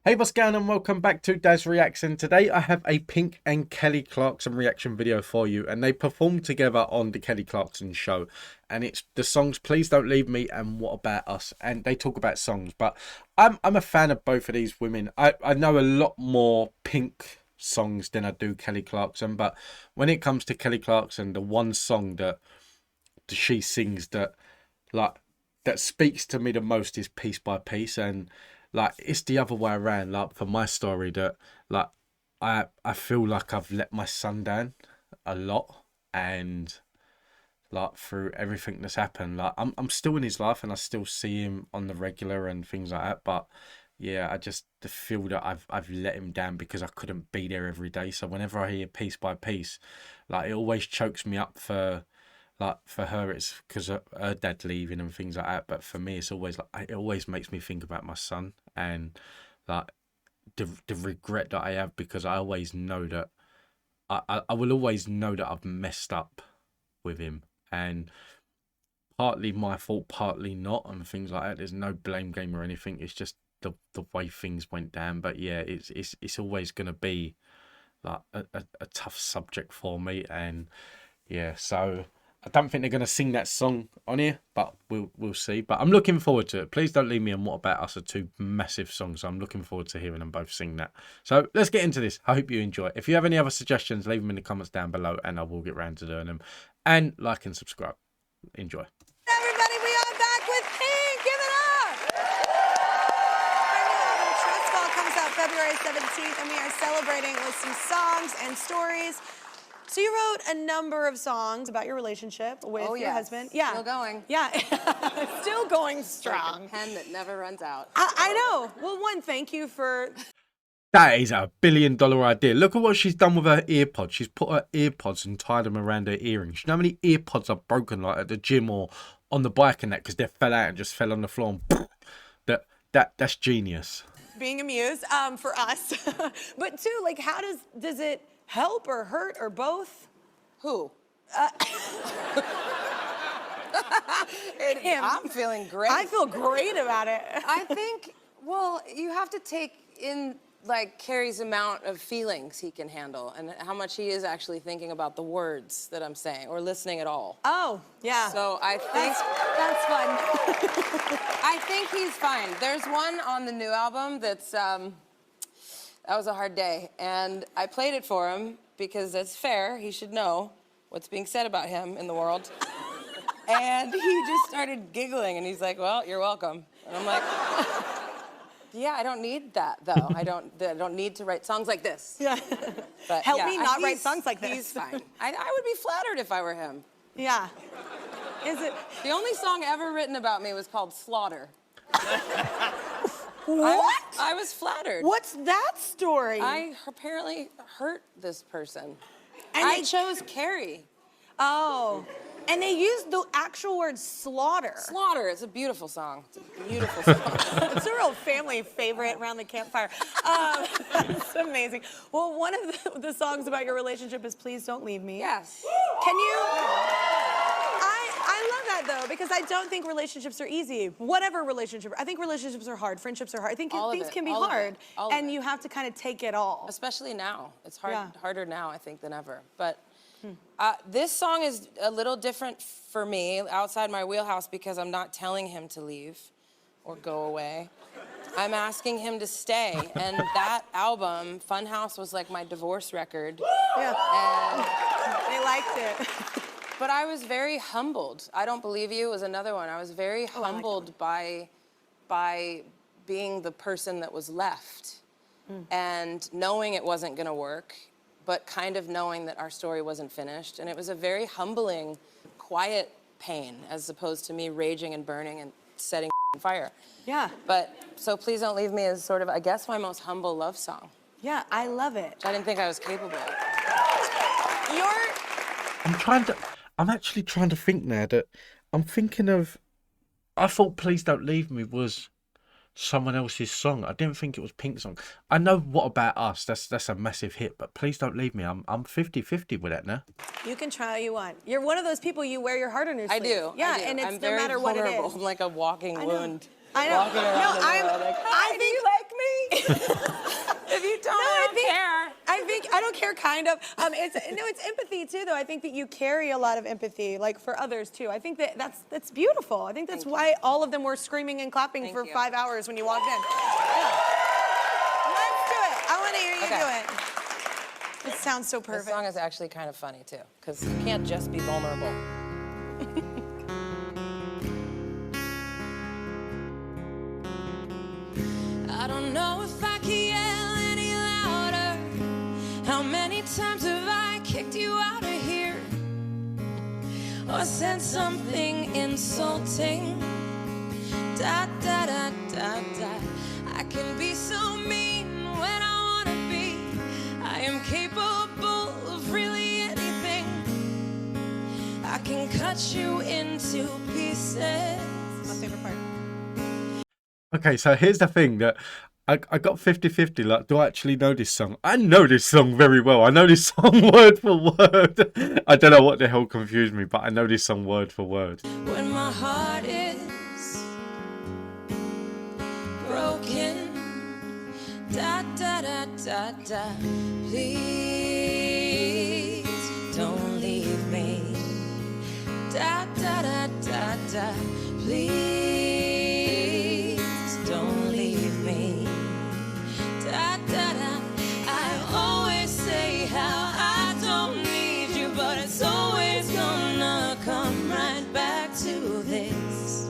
Hey, what's going on? Welcome back to Daz Reacts, and today I have a Pink and Kelly Clarkson reaction video for you, and they performed together on the Kelly Clarkson show, and it's the songs Please Don't Leave Me and What About Us, and they talk about songs, but I'm a fan of both of these women. I know a lot more Pink songs than I do Kelly Clarkson, but when it comes to Kelly Clarkson, the one song that she sings that that speaks to me the most is Piece by Piece, and it's the other way around. Like, for my story, that like I feel like I've let my son down a lot, and like through everything that's happened, like I'm still in his life and I still see him on the regular and things like that, but yeah, I just feel that I've let him down because I couldn't be there every day. So whenever I hear Piece by Piece, like, it always chokes me up. For her, it's because of her dad leaving and things like that, but for me, it's always like, it always makes me think about my son, and like the regret that I have, because I always know that I will always know that I've messed up with him, and partly my fault, partly not, and things like that. There's no blame game or anything. It's just the way things went down. But yeah, it's always gonna be like a tough subject for me, and yeah, so I don't think they're going to sing that song on here, but we'll see. But I'm looking forward to it. Please Don't Leave Me and What About Us are two massive songs, so I'm looking forward to hearing them both sing that. So let's get into this. I hope you enjoy it. If you have any other suggestions, leave them in the comments down below, and I will get round to doing them. And like and subscribe. Enjoy. Everybody, we are back with Pink. Give it up! Our new album, Trust Fall, comes out February 17th, and we are celebrating with some songs and stories. So you wrote a number of songs about your relationship with your husband. Yeah. Still going. Yeah. Still going strong. Like a pen that never runs out. I know. Well, one, thank you for... That is a $1 billion idea. Look at what she's done with her earpods. She's put her earpods and tied them around her earrings. You know how many earpods I've broken, like at the gym or on the bike and that, because they fell out and just fell on the floor, and that's genius. Being a muse for us. But two, like, how does it help or hurt or both? Who? Him. I'm feeling great. I feel great about it. I think, well, you have to take in, like, Carrie's amount of feelings he can handle and how much he is actually thinking about the words that I'm saying or listening at all. Oh, yeah. So I think... That's fun. I think he's fine. There's one on the new album that's, that was a hard day. And I played it for him because it's fair. He should know what's being said about him in the world. And he just started giggling, and he's like, well, you're welcome. And I'm like, yeah, I don't need that, though. I don't need to write songs like this. Yeah. But Help yeah, me not write songs like this. He's fine. I would be flattered if I were him. Yeah. Is it? The only song ever written about me was called Slaughter. What? I was flattered. What's that story? I apparently hurt this person. And I chose Carrie. Oh. And they used the actual word slaughter. Slaughter. It's a beautiful song. It's a beautiful song. It's a real family favorite around the campfire. It's amazing. Well, one of the songs about your relationship is Please Don't Leave Me. Yes. Can you... I love that, though, because I don't think relationships are easy. Whatever relationship. I think relationships are hard. Friendships are hard. I think things can be hard. And you have to kind of take it all. Especially now. It's harder now, I think, than ever. But this song is a little different for me, outside my wheelhouse, because I'm not telling him to leave or go away. I'm asking him to stay. And that album, Funhouse, was like my divorce record. Yeah. And they liked it. But I was very humbled. I Don't Believe You was another one. I was very humbled by being the person that was left and knowing it wasn't gonna work, but kind of knowing that our story wasn't finished. And it was a very humbling, quiet pain, as opposed to me raging and burning and setting on fire. Yeah. But so Please Don't Leave Me is sort of, I guess, my most humble love song. Yeah, I love it. Which I didn't think I was capable of. I'm actually trying to think now that I'm thinking of... I thought Please Don't Leave Me was someone else's song. I didn't think it was Pink's song. I know What About Us, that's a massive hit, but Please Don't Leave Me, I'm 50-50 with that now. You can try all you want. You're one of those people, you wear your heart on your sleeve. I do. Yeah, I do. and it's I'm no very matter what it vulnerable. is. I'm like a walking wound. I know. Walking around the world, like, I think do you like me? If you don't, I don't care. I think I don't care, kind of. It's empathy too, though. I think that you carry a lot of empathy, like for others too. I think that's beautiful. I think that's why all of them were screaming and clapping for 5 hours when you walked in. Yeah. Let's do it. I want to hear you do it. It sounds so perfect. This song is actually kind of funny too, because you can't just be vulnerable. I don't know if I can yell any louder. How many times have I kicked you out of here? Or said something insulting? Da da da da da. I can be so mean when I wanna be. I am capable of really anything. I can cut you into pieces. My favorite part. Okay, so here's the thing that I got 50-50. Like, do I actually know this song? I know this song very well. I know this song word for word. I don't know what the hell confused me, but I know this song word for word. When my heart is broken, da da da da da. Please don't leave me. Da da da da da. Please don't leave me. Da da da. I always say how I don't need you, but it's always gonna come right back to this.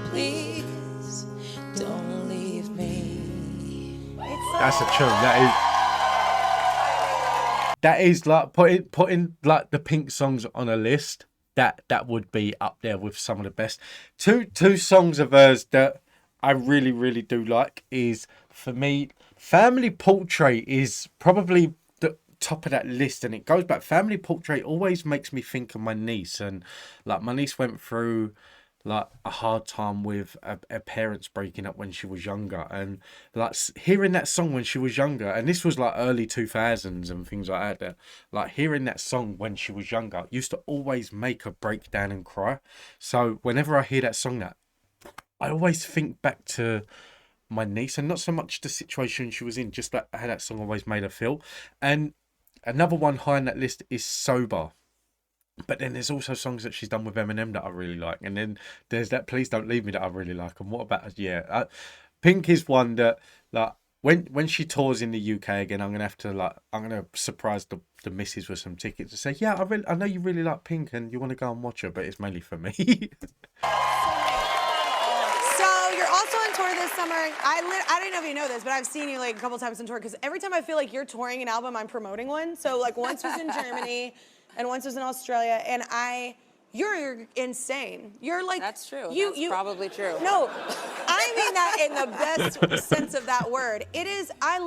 Please don't leave me. That's a tune. That is like putting like the Pink songs on a list. That would be up there with some of the best. Two songs of hers that I really do like is, for me, Family Portrait is probably the top of that list, and it goes back. Family Portrait always makes me think of my niece, and like my niece went through like a hard time with her parents breaking up when she was younger, and like hearing that song when she was younger, and this was like early 2000s and things like that, like hearing that song when she was younger used to always make her break down and cry. So whenever I hear that song, that I always think back to my niece, and not so much the situation she was in, just like how that song always made her feel. And another one high on that list is Sober. But then there's also songs that she's done with Eminem that I really like. And then there's that Please Don't Leave Me that I really like. And what about, Pink is one that, like, when she tours in the UK again, I'm gonna surprise the missus with some tickets and say, yeah, I know you really like Pink and you want to go and watch her, but it's mainly for me. So you're also on tour this summer. I don't know if you know this, but I've seen you like a couple times on tour, because every time I feel like you're touring an album, I'm promoting one. So like once was in Germany. And once was in Australia, and you're insane. You're like... That's true. That's probably true. No, I mean that in the best sense of that word. It is, I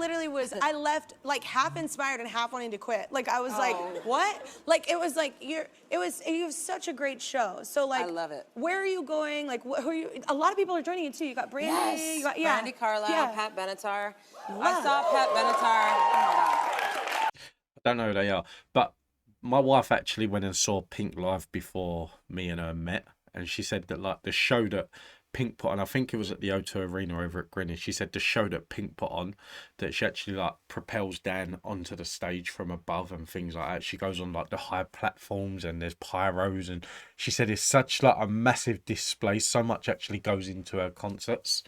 left like half inspired and half wanting to quit. Like I was like, what? Like it was like, you have such a great show. So like... I love it. Where are you going? Like who are you... A lot of people are joining you too. You got Brandy, yes. you got... Brandy Carlisle, Pat Benatar. Wow. I saw Pat Benatar. Oh my God. I don't know who they are, but my wife actually went and saw Pink live before me and her met, and she said that like the show that Pink put on, I think it was at the O2 Arena over at Greenwich, she said the show that Pink put on, that she actually like propels down onto the stage from above and things like that. She goes on like the high platforms and there's pyros, and she said it's such like a massive display. So much actually goes into her concerts,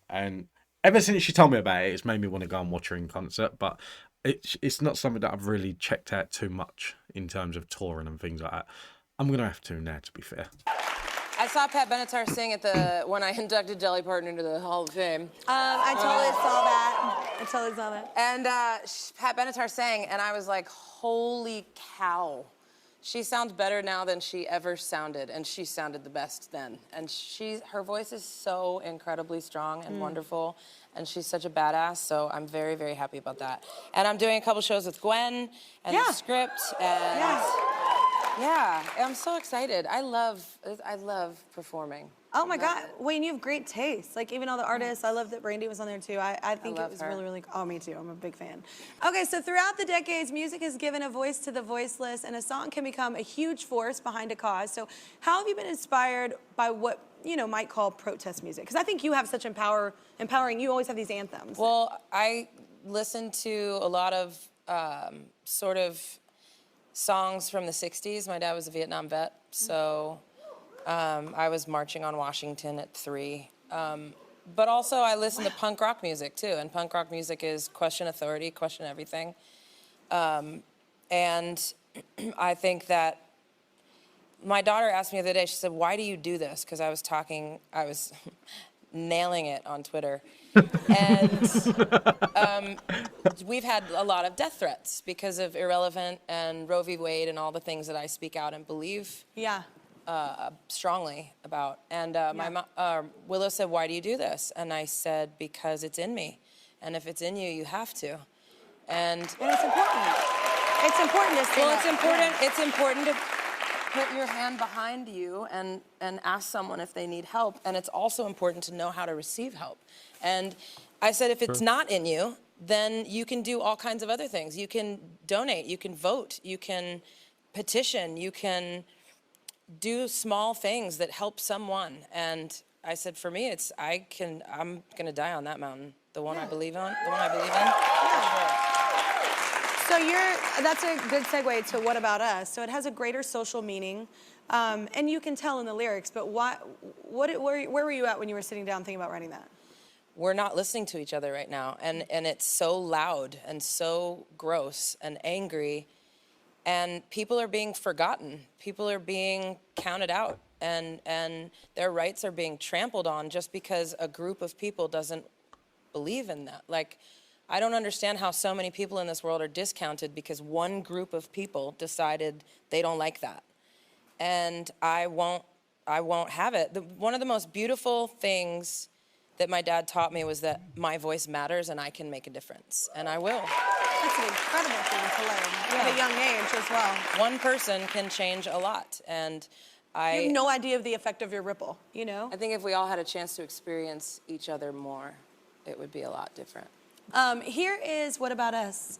and ever since she told me about it, it's made me want to go and watch her in concert. But it's not something that I've really checked out too much in terms of touring and things like that. I'm gonna have to now, to be fair. I saw Pat Benatar sing at when I inducted Dolly Parton into the Hall of Fame. I totally saw that. And Pat Benatar sang, and I was like, holy cow. She sounds better now than she ever sounded, and she sounded the best then. And her voice is so incredibly strong and wonderful, and she's such a badass, so I'm very, very happy about that. And I'm doing a couple shows with Gwen and the script, and yeah, I'm so excited. I love performing. Oh my God, Wayne, you have great taste. Like even all the artists, I love that Brandy was on there too. I think it was really, oh, me too, I'm a big fan. Okay, so throughout the decades, music has given a voice to the voiceless, and a song can become a huge force behind a cause. So how have you been inspired by what might call protest music? Because I think you have such empowering. You always have these anthems. Well, I listen to a lot of sort of songs from the 60s. My dad was a Vietnam vet, so I was marching on Washington at 3. But also I listen to punk rock music too, and punk rock music is question authority, question everything. And I think that my daughter asked me the other day, she said, why do you do this? Because I was nailing it on Twitter. And we've had a lot of death threats because of Irrelevant and Roe v. Wade and all the things that I speak out and believe strongly about. And Willow said, why do you do this? And I said, because it's in me. And if it's in you, you have to. And it's important. It's important to say It's important to put your hand behind you and ask someone if they need help. And it's also important to know how to receive help. And I said, if it's not in you, then you can do all kinds of other things. You can donate, you can vote, you can petition, you can do small things that help someone. And I said, for me, I'm gonna die on that mountain. The one I believe in. So that's a good segue to What About Us? So it has a greater social meaning, and you can tell in the lyrics, but where were you at when you were sitting down thinking about writing that? We're not listening to each other right now, and it's so loud and so gross and angry, and people are being forgotten. People are being counted out, and their rights are being trampled on just because a group of people doesn't believe in that. Like, I don't understand how so many people in this world are discounted because one group of people decided they don't like that. And I won't have it. One of the most beautiful things that my dad taught me was that my voice matters and I can make a difference, and I will. That's an incredible thing to learn at a young age as well. One person can change a lot, and you have no idea of the effect of your ripple, I think if we all had a chance to experience each other more, it would be a lot different. Here is What About Us?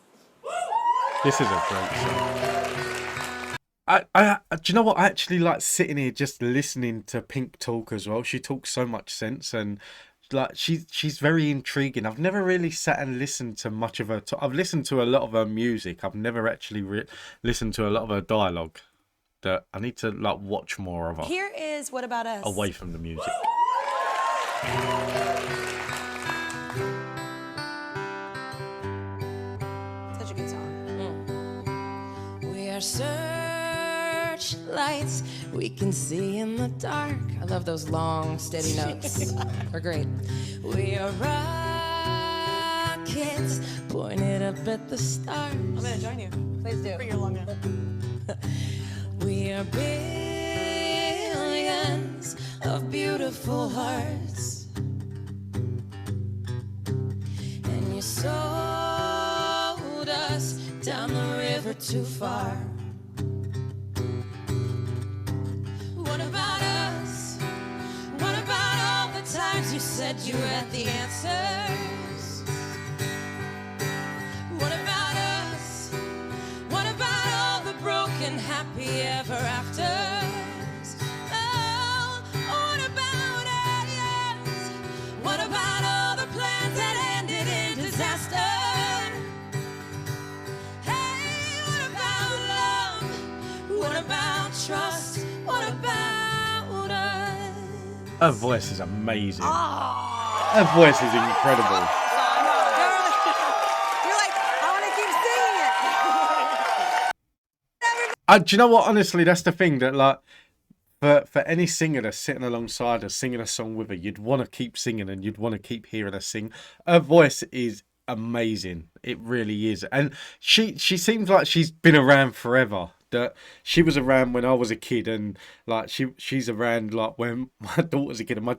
This is a great song. Do you know what? I actually like sitting here just listening to Pink talk as well. She talks so much sense, and like she's very intriguing. I've never really sat and listened to much of her. I've listened to a lot of her music. I've never actually listened to a lot of her dialogue. That I need to like watch more of her. Here is What About Us? Away from the music. Such a good song. We are searchlights we can see in the dark. I love those long, steady notes. They're great. We are rockets pointed up at the stars. I'm gonna join you. Please do. For your long note. We are billions of beautiful hearts, and you sold us down the river too far. What about us? What about all the times you said you had the answers? What about us? What about all the broken happy ever afters? Oh, what about aliens? What about all the plans that ended in disaster? Hey, what about love? What about trust? What about us? Her voice is amazing. Her voice is incredible. Do you know what? Honestly, that's the thing that like for any singer that's sitting alongside her, singing a song with her, you'd want to keep singing and you'd want to keep hearing her sing. Her voice is amazing. It really is, and she seems like she's been around forever. That she was around when I was a kid, and like she's around like when my daughter's a kid. And my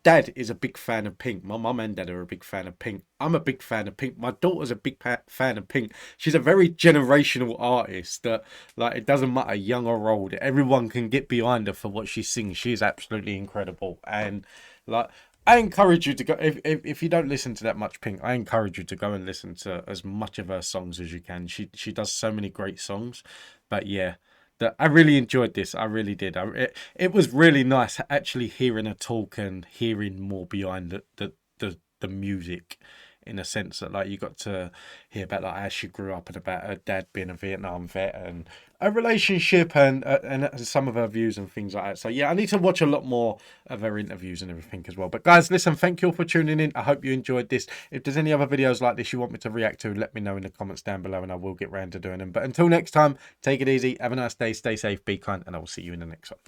dad is a big fan of Pink. My mum and dad are a big fan of Pink. I'm a big fan of Pink. My daughter's a big fan of Pink. She's a very generational artist that like it doesn't matter young or old. Everyone can get behind her for what she sings. She is absolutely incredible, and like. I encourage you to go, if you don't listen to that much Pink, I encourage you to go and listen to as much of her songs as you can. She does so many great songs. But yeah, that I really enjoyed this. I really did. It was really nice actually hearing her talk and hearing more behind the music, in a sense that like you got to hear about like how she grew up and about her dad being a Vietnam vet and a relationship and some of her views and things like that. So yeah, I need to watch a lot more of her interviews and everything as well. But guys, listen, thank you all for tuning in. I hope you enjoyed this. If there's any other videos like this you want me to react to, let me know in the comments down below and I will get round to doing them. But until next time, take it easy, have a nice day, stay safe, be kind, and I will see you in the next one.